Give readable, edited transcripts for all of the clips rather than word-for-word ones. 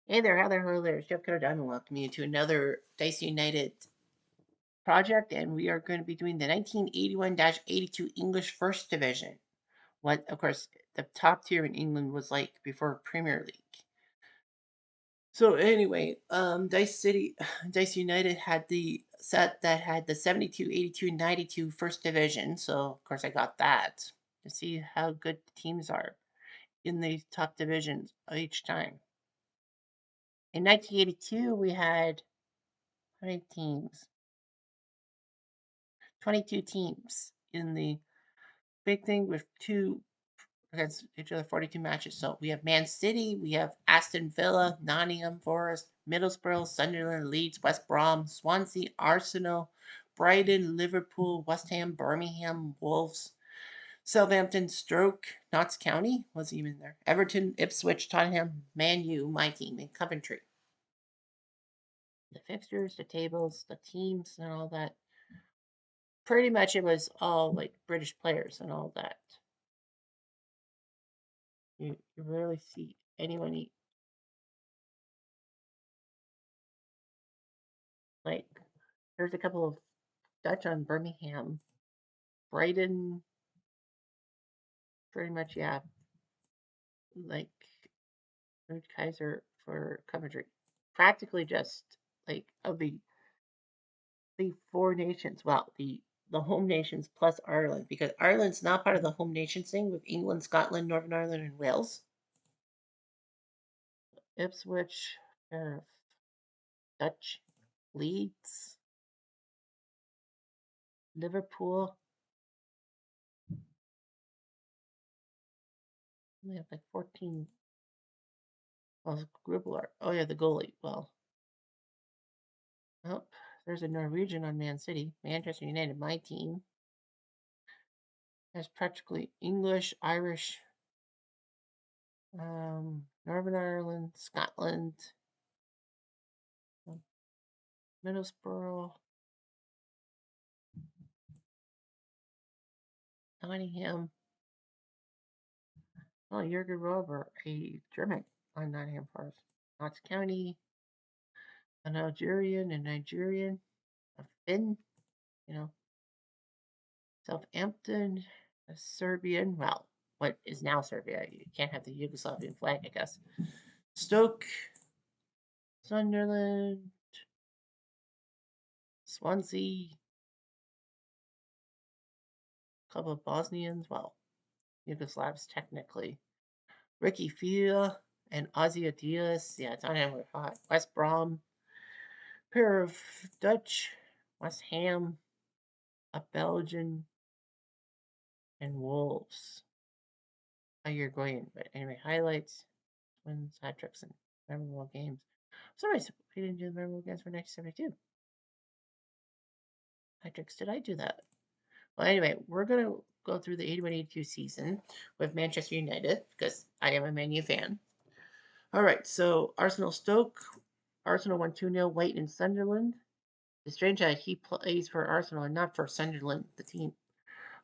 Hey there, hello there. Jeff Cutter Diamond welcoming you to another Dice United project, and we are going to be doing the 1981-82 English First Division. What, of course, the top tier in England was like before Premier League. So anyway, Dice United had the set that had the 72, 82, 92 First Division. So of course I got that to see how good the teams are in these top divisions each time. In 1982, we had how many teams? 22 teams in the big thing with two against each other 42 matches. So we have Man City, we have Aston Villa, Nottingham Forest, Middlesbrough, Sunderland, Leeds, West Brom, Swansea, Arsenal, Brighton, Liverpool, West Ham, Birmingham, Wolves, Southampton, Stoke, Notts County wasn't even there. Everton, Ipswich, Tottenham, Man U, my team, and Coventry. The fixtures, the tables, the teams, and all that. Pretty much it was all like British players and all that. You rarely see anyone eat like there's a couple of Dutch on Birmingham, Brighton, pretty much yeah, like Ruud Kaiser for Coventry. Practically just like of the four nations. Well, the home nations plus Ireland because Ireland's not part of the home nations thing with England, Scotland, Northern Ireland, and Wales. Ipswich, Dutch, Leeds, Liverpool. We have like 14. Oh, Gribble. Oh yeah, the goalie. Well, oh, there's a Norwegian on Man City. Manchester United, my team, has practically English, Irish, Northern Ireland, Scotland, Middlesbrough, Nottingham. Oh, Jurgen Rover, a German on Nottingham Forest. Notts County, an Algerian, a Nigerian, a Finn, you know, Southampton, a Serbian. Well, what is now Serbia? You can't have the Yugoslavian flag, I guess. Stoke, Sunderland, Swansea, a couple of Bosnians, well, Yugoslavs technically. Ricky Fia and Ozzy Diaz, yeah, Tottenham were hot. West Brom, pair of Dutch, West Ham, a Belgian, and Wolves. Uruguayan, but anyway, highlights, wins, hat tricks, and memorable games. Sorry, we didn't do the memorable games for 1972. Hat tricks, did I do that? Well, anyway, we're going to go through the 81-82 season with Manchester United because I am a Man U fan. All right, so Arsenal Stoke. Arsenal won 2-0, White and Sunderland. It's strange that he plays for Arsenal and not for Sunderland, the team.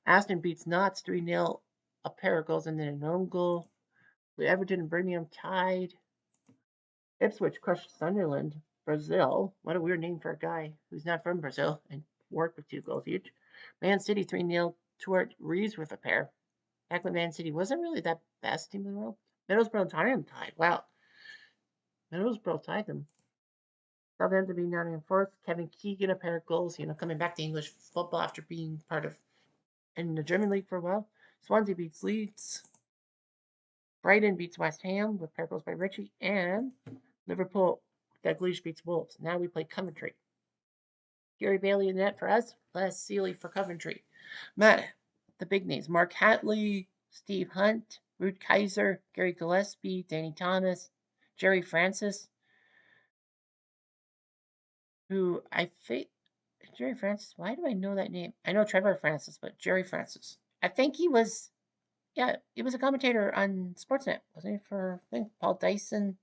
Aston beats Notts 3-0, a pair of goals and then an own goal. Everton and Birmingham tied. Ipswich crushed Sunderland. Brazil. What a weird name for a guy who's not from Brazil and worked with 2 goals each. Man City 3-0. Stuart Reeves with a pair. Back when Man City wasn't really that best team in the world. Middlesbrough and Tottenham tied. Wow. Middlesbrough tied them. Southampton being Nottingham Forest. Kevin Keegan a pair of goals. Coming back to English football after being part of in the German league for a while. Swansea beats Leeds. Brighton beats West Ham with pair of goals by Ritchie. And Liverpool Dalglish beats Wolves. Now we play Coventry. Gary Bailey in net for us. Les Sealy for Coventry. Matt, the big names. Mark Hatley, Steve Hunt, Ruud Kaiser, Gary Gillespie, Danny Thomas, Jerry Francis, who I think Jerry Francis. Why do I know that name? I know Trevor Francis, but Jerry Francis. I think he was. Yeah, he was a commentator on Sportsnet, wasn't he? For I think Paul Dyson,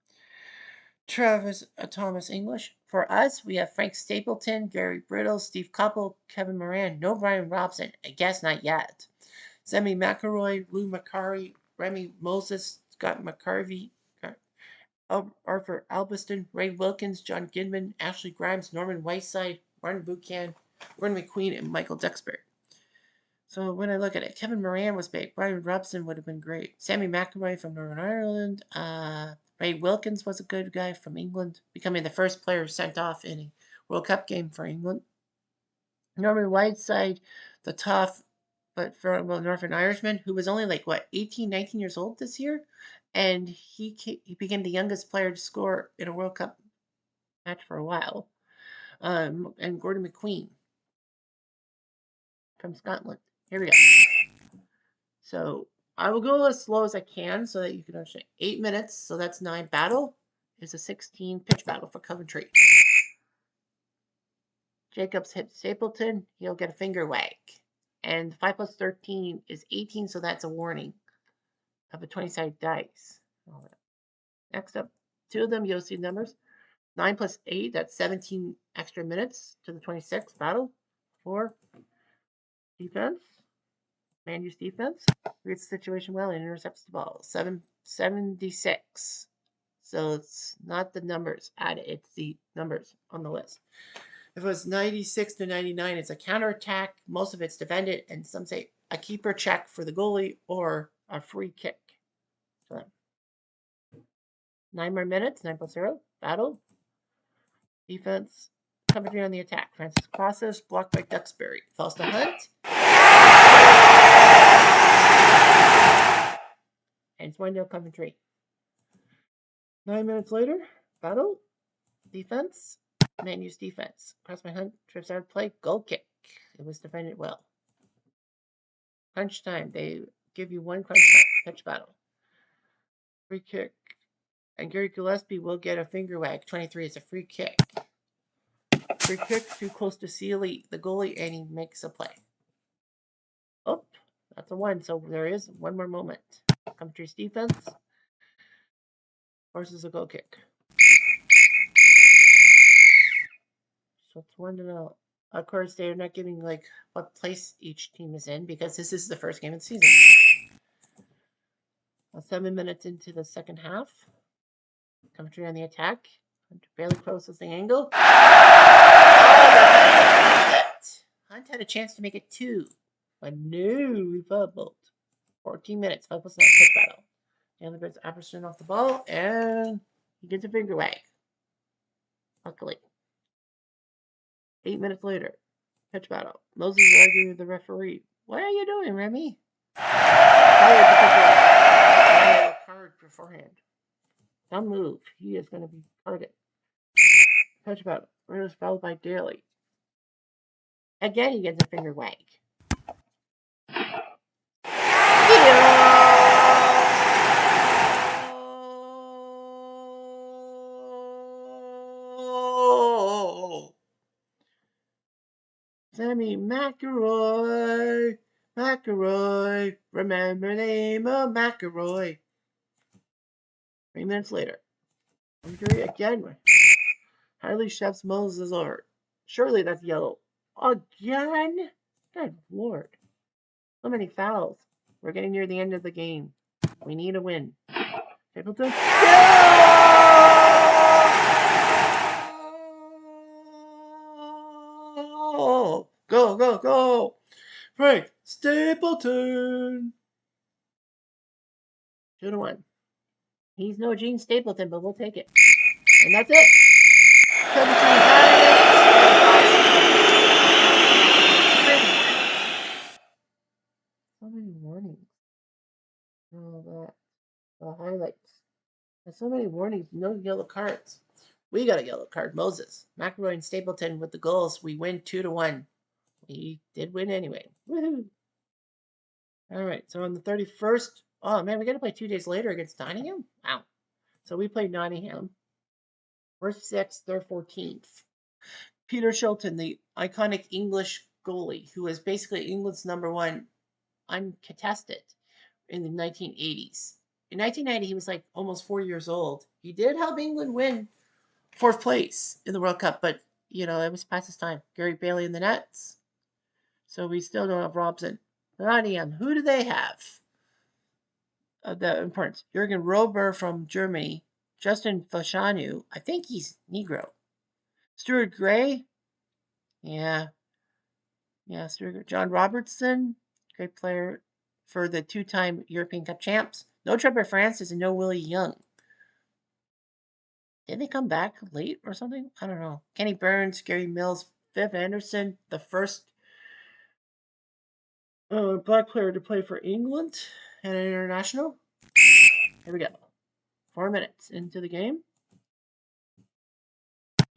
Travis Thomas English. For us, we have Frank Stapleton, Gary Brittle, Steve Couple, Kevin Moran. No Brian Robson. I guess not yet. Sammy McElroy, Lou McCarry, Remy Moses, Scott McCarvey, Arthur Albiston, Ray Wilkins, John Gidman, Ashley Grimes, Norman Whiteside, Martin Buchan, Gordon McQueen, and Michael Duxbury. So when I look at it, Kevin Moran was big. Brian Robson would have been great. Sammy McElroy from Northern Ireland. Ray Wilkins was a good guy from England, becoming the first player sent off in a World Cup game for England. Norman Whiteside, the tough but from Northern Irishman, who was only like, what, 18, 19 years old this year? And he became the youngest player to score in a World Cup match for a while. And Gordon McQueen from Scotland. Here we go. So I will go as slow as I can so that you can understand. 8 minutes, so that's 9. Battle is a 16 pitch battle for Coventry. Jacobs hits Stapleton, he'll get a finger wag. And 5 plus 13 is 18, so that's a warning of a 20-sided dice. Next up, 2 of them, you'll see numbers. 9 plus 8, that's 17 extra minutes to the 26th battle. 4, defense. Man-use defense. Reads the situation well and intercepts the ball. 76. So it's not the numbers added, it's the numbers on the list. If it was 96 to 99, it's a counterattack. Most of it's defended, and some say a keeper check for the goalie or a free kick. So 9 more minutes, 9 plus 0. Battle. Defense. Coventry on the attack. Francis crosses, blocked by Duxbury. Falls to Hunt. And it's 1-0 Coventry. 9 minutes later, battle. Defense. Man-use defense. Cross by Hunt, trips out of play, goal kick. It was defended well. Crunch time. They give you 1 crunch time. Pitch battle. Free kick. And Gary Gillespie will get a finger wag. 23 is a free kick. Free kick too close to Sealy, the goalie, and he makes a play. Oh, that's a 1. So there is 1 more moment. Coventry's defense forces a goal kick. So it's 1-0. Of course, they're not giving like what place each team is in because this is the first game of the season. 7 minutes into the second half. Coventry on the attack. Barely closes the angle. Oh, Hunt had a chance to make it 2. But no, we fumbled. 14 minutes. 5 plus 9 pitch battle. Taylor gets Apperson off the ball, and he gets a finger wag. Luckily. 8 minutes later. Pitch battle. Moses is arguing with the referee. What are you doing, Remy? A card beforehand. Some move. He is going to be carded. Pitch battle. Rose followed by Daly. Again, he gets a finger wag. Sammy McElroy, remember the name of McElroy. 3 minutes later, injury again. Harley shoves Moses over. Surely that's yellow. Again? Good Lord. So many fouls. We're getting near the end of the game. We need a win. Stapleton. Go, go, go. Frank Stapleton. 2-1. He's no Gene Stapleton, but we'll take it. And that's it. So many warnings. Oh, the highlights. There's so many warnings. No yellow cards. We got a yellow card. Moses. McElroy and Stapleton with the goals. We win 2-1. We did win anyway. Woohoo. All right. So on the 31st. Oh, man, we got to play 2 days later against Nottingham? Wow. So we played Nottingham. We're 6th. They're 14th. Peter Shilton, the iconic English goalie, who was basically England's #1 uncontested in the 1980s. In 1990, he was like almost 4 years old. He did help England win 4th place in the World Cup, but, it was past his time. Gary Bailey in the nets. So we still don't have Robson. Nottingham, who do they have? The importance. Jürgen Rober from Germany. Justin Fashanu, I think he's Negro. Stuart Gray, yeah, yeah, Stuart. John Robertson, great player for the two-time European Cup champs. No Trevor Francis and no Willie Young. Did they come back late or something? I don't know. Kenny Burns, Gary Mills, Viv Anderson, the first black player to play for England at an international. Here we go. 4 minutes into the game.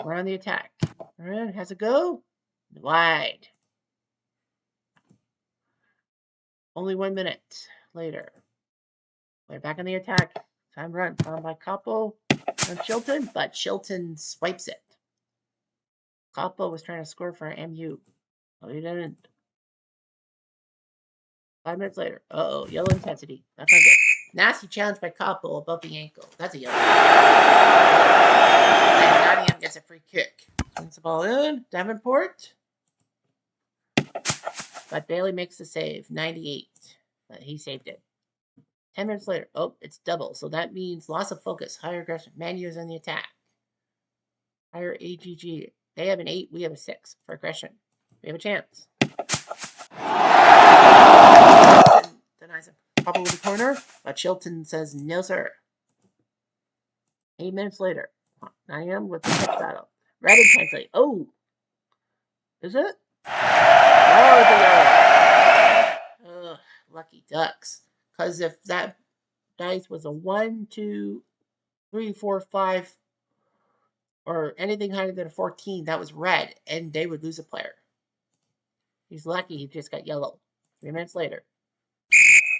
We're on the attack. All right, has a go. Wide. Only 1 minute later. We're back on the attack. Time run. Found by Capo and Chilton, but Chilton swipes it. Capo was trying to score for MU. Oh, he didn't. 5 minutes later. Uh-oh, yellow intensity. That's not good. Nasty challenge by Capo above the ankle. That's a yellow. And Nottingham gets a free kick. Swings the ball in. Davenport. But Bailey makes the save. 98. But he saved it. 10 minutes later. Oh, it's double. So that means loss of focus. Higher aggression. MANU is on the attack. Higher AGG. They have an 8. We have a 6 for aggression. We have a chance. Denies him. Pop over the corner. But Chilton says, no, sir. 8 minutes later. Nottingham with the pitch battle. Red intensely. Oh! Is it? Oh, it's a yellow. Ugh, lucky ducks. Because if that dice was a 1, 2, 3, 4, 5, or anything higher than a 14, that was red, and they would lose a player. He's lucky he just got yellow. 3 minutes later.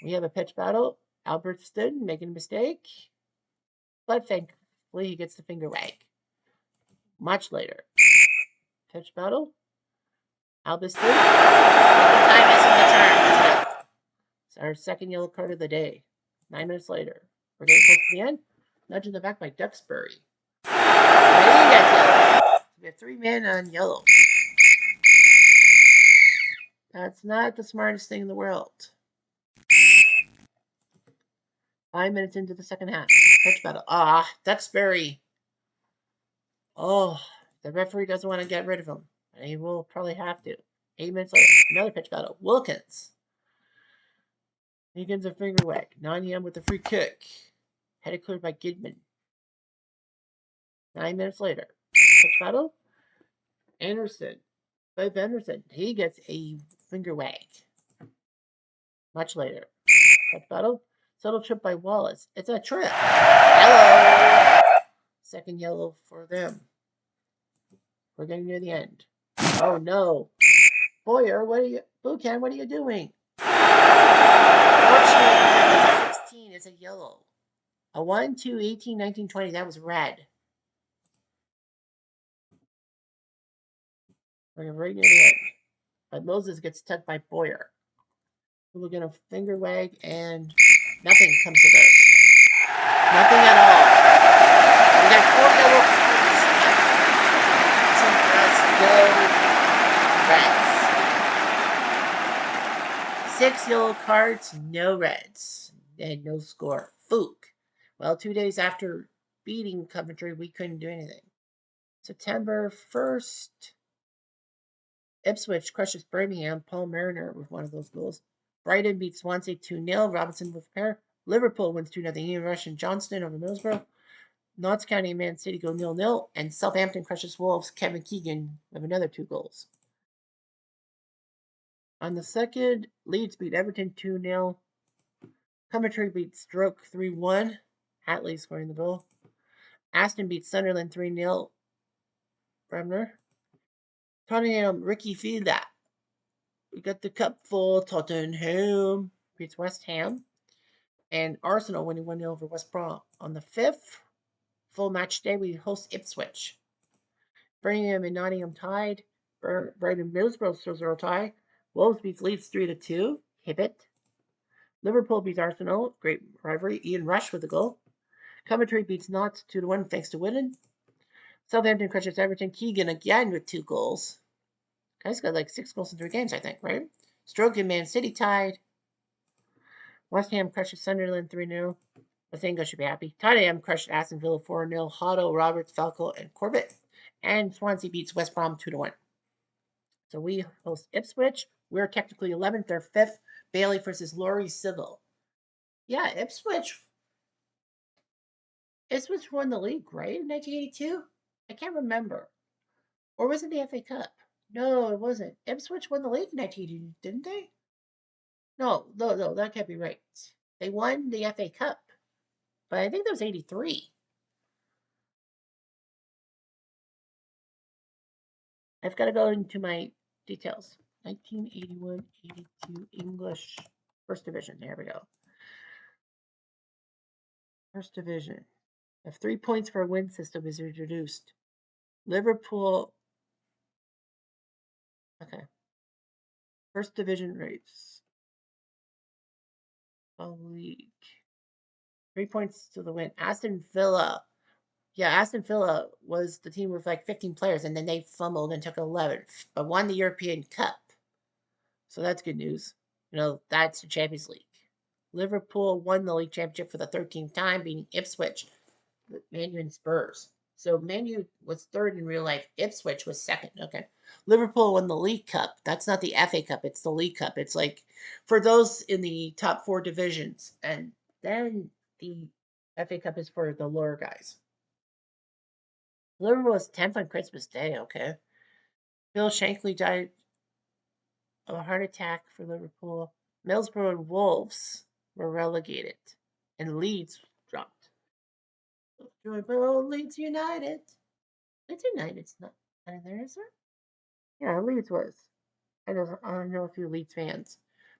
We have a pitch battle. Albertston making a mistake. But thankfully he gets the finger wag. Much later. Pitch battle. Albertston. Time is in the turn. It's our second yellow card of the day. 9 minutes later. We're getting close to the end. Nudge in the back by Duxbury. He gets yellow. We have 3 men on yellow. That's not the smartest thing in the world. 5 minutes into the second half. Pitch battle. Ah, Duxbury. Oh, the referee doesn't want to get rid of him. And he will probably have to. 8 minutes later. Another pitch battle. Wilkins. He gets a finger whack. Nottingham with a free kick. Headed cleared by Gidman. 9 minutes later. Pitch battle. Anderson. By Anderson. He gets a finger wag. Much later. Pitch battle. Subtle trip by Wallace. It's a trip. Yellow. Second yellow for them. We're getting near the end. Oh no. Boyer, Buchan, what are you doing? Fortunately, 16 is a yellow. A 1, 2, 18, 19, 20, that was red. We're right near the end. But Moses gets tugged by Boyer. We're going to finger wag, and nothing comes of it. Nothing at all. We got 4 yellow cards. No reds. 6 yellow cards, no reds. And no score. Fook. Well, 2 days after beating Coventry, we couldn't do anything. September 1st, Ipswich crushes Birmingham. Paul Mariner with one of those goals. Brighton beats Swansea 2-0. Robinson with a pair. Liverpool wins 2-0. Ian Rush and Johnston over Middlesbrough. Notts County and Man City go 0-0. And Southampton crushes Wolves. Kevin Keegan with another 2 goals. On the 2nd, Leeds beat Everton 2-0. Coventry beats Stoke 3-1. Hatley scoring the goal. Aston beats Sunderland 3-0. Bremner. Tottenham, Ricky Fila. We got the cup full. Tottenham beats West Ham. And Arsenal winning 1-0 over West Brom. On the 5th, full match day, we host Ipswich. Birmingham and Nottingham tied. Brighton Middlesbrough 0-0 tie. Wolves beats Leeds 3-2. Hibbett. Liverpool beats Arsenal. Great rivalry. Ian Rush with the goal. Coventry beats Notts 2-1 thanks to Whitten. Southampton crushes Everton. Keegan again with 2 goals. Guy's got like 6 goals in 3 games, I think, right? Stoke and Man City tied. West Ham crushes Sunderland 3-0. Mazinga should be happy. Tottenham crushed Aston Villa 4-0. Hotto, Roberts, Falco, and Corbett. And Swansea beats West Brom 2-1. So we host Ipswich. We're technically 11th. They're 5th. Bailey versus Laurie Civil. Yeah, Ipswich. Ipswich won the league, right? In 1982? I can't remember. Or was it the FA Cup? No, it wasn't. Ipswich won the league in 1982, didn't they? No, that can't be right. They won the FA Cup, but I think that was 83. I've got to go into my details. 1981-82 English First Division. There we go. First Division. If 3 points for a win system is introduced, Liverpool. Okay. First Division rates. League. 3 points to the win. Aston Villa. Yeah, Aston Villa was the team with like 15 players, and then they fumbled and took 11th, but won the European Cup. So that's good news. That's the Champions League. Liverpool won the league championship for the 13th time, beating Ipswich, MANU, and Spurs. So MANU was third in real life. Ipswich was second. Okay. Liverpool won the League Cup. That's not the FA Cup. It's the League Cup. It's like for those in the top 4 divisions. And then the FA Cup is for the lower guys. Liverpool was 10th on Christmas Day. Okay. Bill Shankly died of a heart attack for Liverpool. Middlesbrough and Wolves were relegated. And Leeds dropped. Leeds United. Leeds United's not in there, is there? Yeah, Leeds was. I know a few Leeds fans.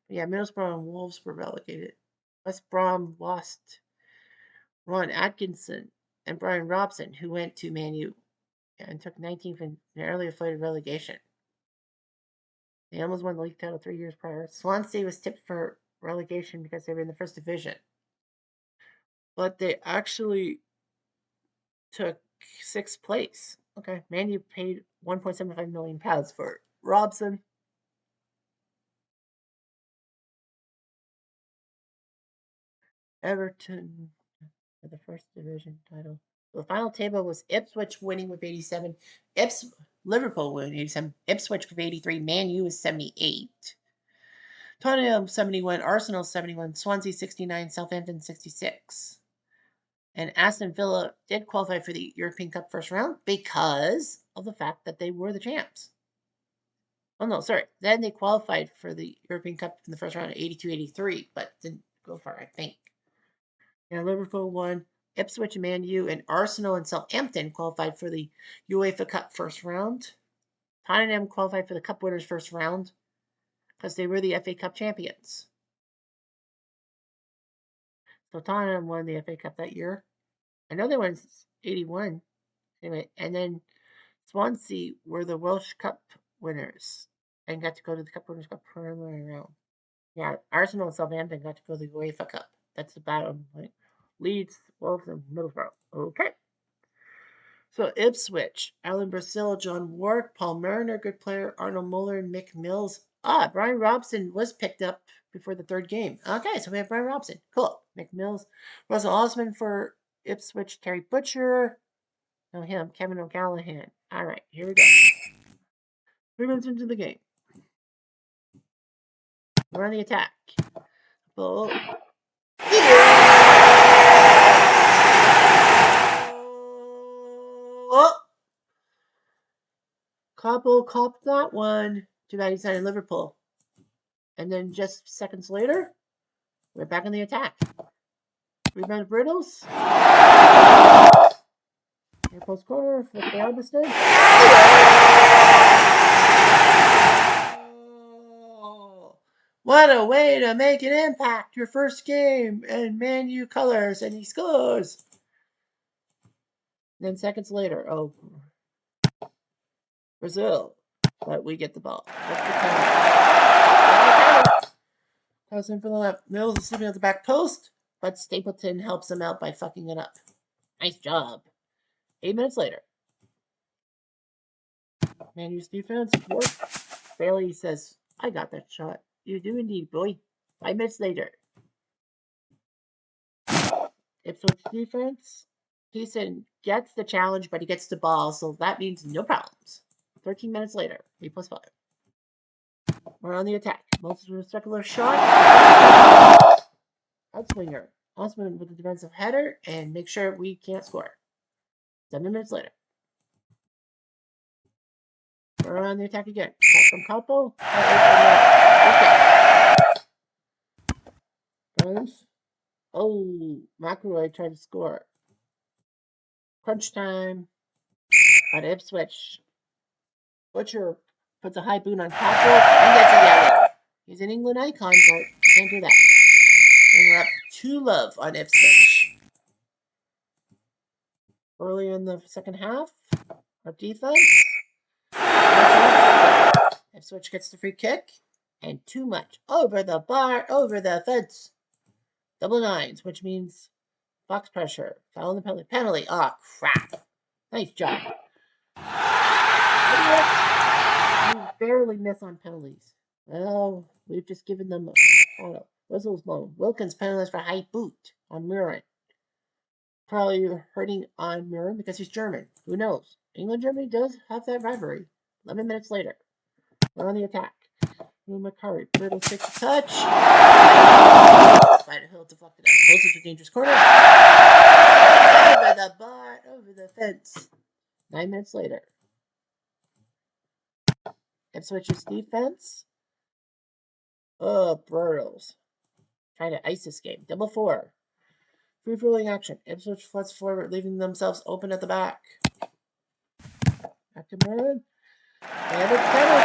But yeah, Middlesbrough and Wolves were relegated. West Brom lost Ron Atkinson and Brian Robson, who went to Man U and took 19th in narrowly avoided relegation. They almost won the league title 3 years prior. Swansea was tipped for relegation because they were in the first division. But they actually took 6th place. Okay. Man U paid £1.75 million for Robson. Everton for the first division title. The final table was Ipswich winning with 87. Liverpool winning 87. Ipswich with 83. Man U is 78. Tottenham 71. Arsenal 71. Swansea 69. Southampton 66. And Aston Villa did qualify for the European Cup first round because of the fact that they were the champs. Oh, no, sorry. Then they qualified for the European Cup in the first round of 82-83, but didn't go far, I think. Yeah, Liverpool won. Ipswich, Man U, and Arsenal and Southampton qualified for the UEFA Cup first round. Tottenham qualified for the Cup winners first round because they were the FA Cup champions. So Tottenham won the FA Cup that year. I know they won 81. Anyway, and then Swansea were the Welsh Cup winners and got to go to the Cup Winners' Cup preliminary round. Yeah, Arsenal and Southampton got to go to the UEFA Cup. That's the bottom. Like Leeds, Wolves, and Middlesbrough. Okay. So Ipswich, Alan Brazil, John Ward, Paul Mariner, good player, Arnold Muller, and Mick Mills. Brian Robson was picked up before the third game. Okay, so we have Brian Robson. Cool. Mick Mills. Russell Osman for Ipswich, Terry Butcher. No, him, Kevin O'Callaghan. All right, here we go. 3 minutes into the game. We're on the attack. Oh. Oh. Copple copped that one. Too bad he's not in Liverpool. And then just seconds later, we're back in the attack. Rebound Brittles. Near post corner for the Albiston. What a way to make an impact. Your first game in Man U colors, and he scores. Then seconds later, Brazil. But we get the ball. Pass in for the left. Mills is sitting at the back post, but Stapleton helps him out by fucking it up. Nice job. 8 minutes later. Man U's defense. Bailey says, I got that shot. You do indeed, boy. 5 minutes later. Ipswich defense. Houston gets the challenge, but he gets the ball, so that means no problems. 13 minutes later, 3+5. We're on the attack. Multiple circular shot. Outswinger. Osman with the defensive header and make sure we can't score. 7 minutes later. We're on the attack again. Shot from Capo. Burns. Oh, McElroy tried to score. Crunch time. On Ipswich. Butcher puts a high boot on Capo and gets a yellow. He's an England icon, but can't do that. And we're up 2-love on Ipswich. Early in the second half, our defense. Ipswich gets the free kick. And too much. Over the bar, over the fence. Double nines, which means box pressure. Foul in the penalty. Penalty. Oh, crap. Nice job. We barely miss on penalties. Well, we've just given them a final. Whistle's blown. Wilkins penalized for high boot on Murin. Probably hurting on Murin because he's German. Who knows? England-Germany does have that rivalry. 11 minutes later. We're on the attack. McCurry. Brittle takes a touch. Spider Hill deflected out. Goes into dangerous corner. Over the bar, over the fence. 9 minutes later. Ipswich's defense. Oh, Burrows. Trying to ice this game. Double 4. Free-rolling action. Ipswich floods forward, leaving themselves open at the back. Back to Merlin. And it's penalty.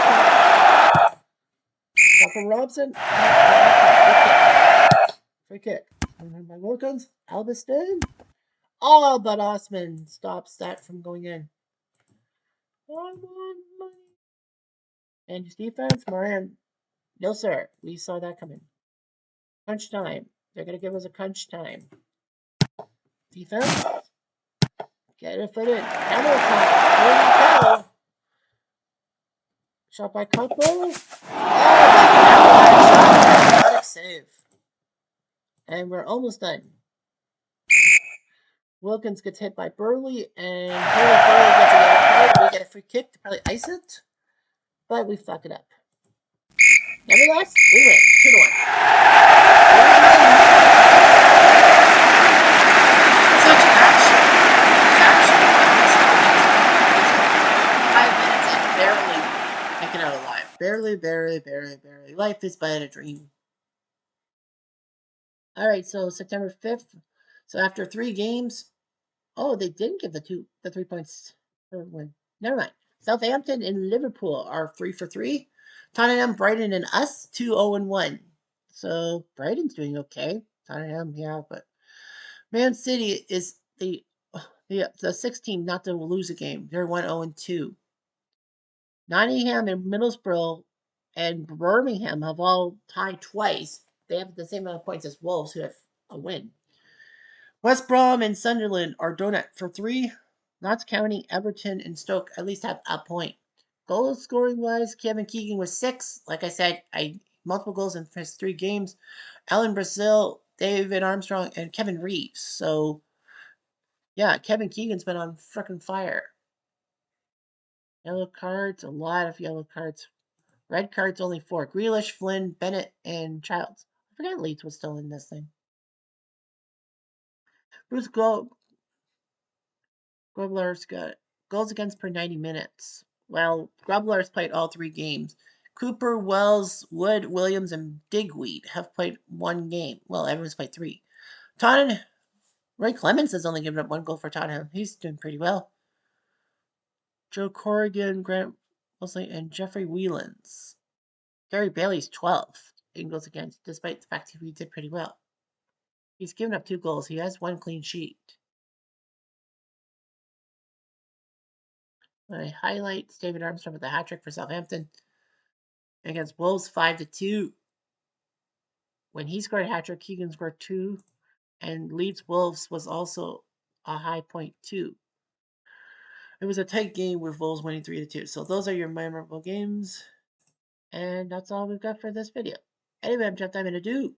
Shot from Robson. Free kick. By Wilkins. Albiston. Oh, but Osman stops that from going in. And his defense, Moran. No, sir. We saw that coming. Crunch time. They're going to give us a crunch time. Defense. Get it foot in. Counter attack. Here we go. Shot by Capo. Oh, shot. Save. And we're almost done. Wilkins gets hit by Burley, and Burley gets a yellow card. We get a free kick to probably ice it, but we fuck it up. Nevertheless, we win 2-1. Such action. 5 minutes and barely making it out alive. Barely. Life is but a dream. All right, so September 5th. So after 3 games, oh, they didn't give the 3 points for win. Never mind. Southampton and Liverpool are 3 for 3. Tottenham, Brighton, and us 2-0-1. So Brighton's doing okay. Tottenham, yeah, but Man City is the 6th team not to lose a game. They're 1-0-2. Nottingham and Middlesbrough and Birmingham have all tied twice. They have the same amount of points as Wolves, who have a win. West Brom and Sunderland are donut for 3. Notts County, Everton, and Stoke at least have a point. Goal scoring wise, Kevin Keegan was 6. Like I said, multiple goals in his 3 games. Alan Brazil, David Armstrong, and Kevin Reeves. So, yeah, Kevin Keegan's been on frickin' fire. Yellow cards, a lot of yellow cards. Red cards, only 4. Grealish, Flynn, Bennett, and Childs. I forgot Leeds was still in this thing. Bruce Grobler's got goals against per 90 minutes. Well, Grobler's played all 3 games. Cooper, Wells, Wood, Williams, and Digweed have played 1 game. Well, everyone's played 3. Tottenham, Roy Clemens has only given up 1 goal for Tottenham. He's doing pretty well. Joe Corrigan, Grant Mosley, and Jeffrey Whelans. Gary Bailey's 12th in goals against, despite the fact he did pretty well. He's given up 2 goals. He has 1 clean sheet. My highlights, David Armstrong with a hat-trick for Southampton against Wolves 5-2. When he scored a hat-trick, Keegan scored 2, and Leeds Wolves was also a high point too. It was a tight game with Wolves winning 3-2. So those are your memorable games, and that's all we've got for this video. Anyway, I'm Jeff Diamond. Adieu.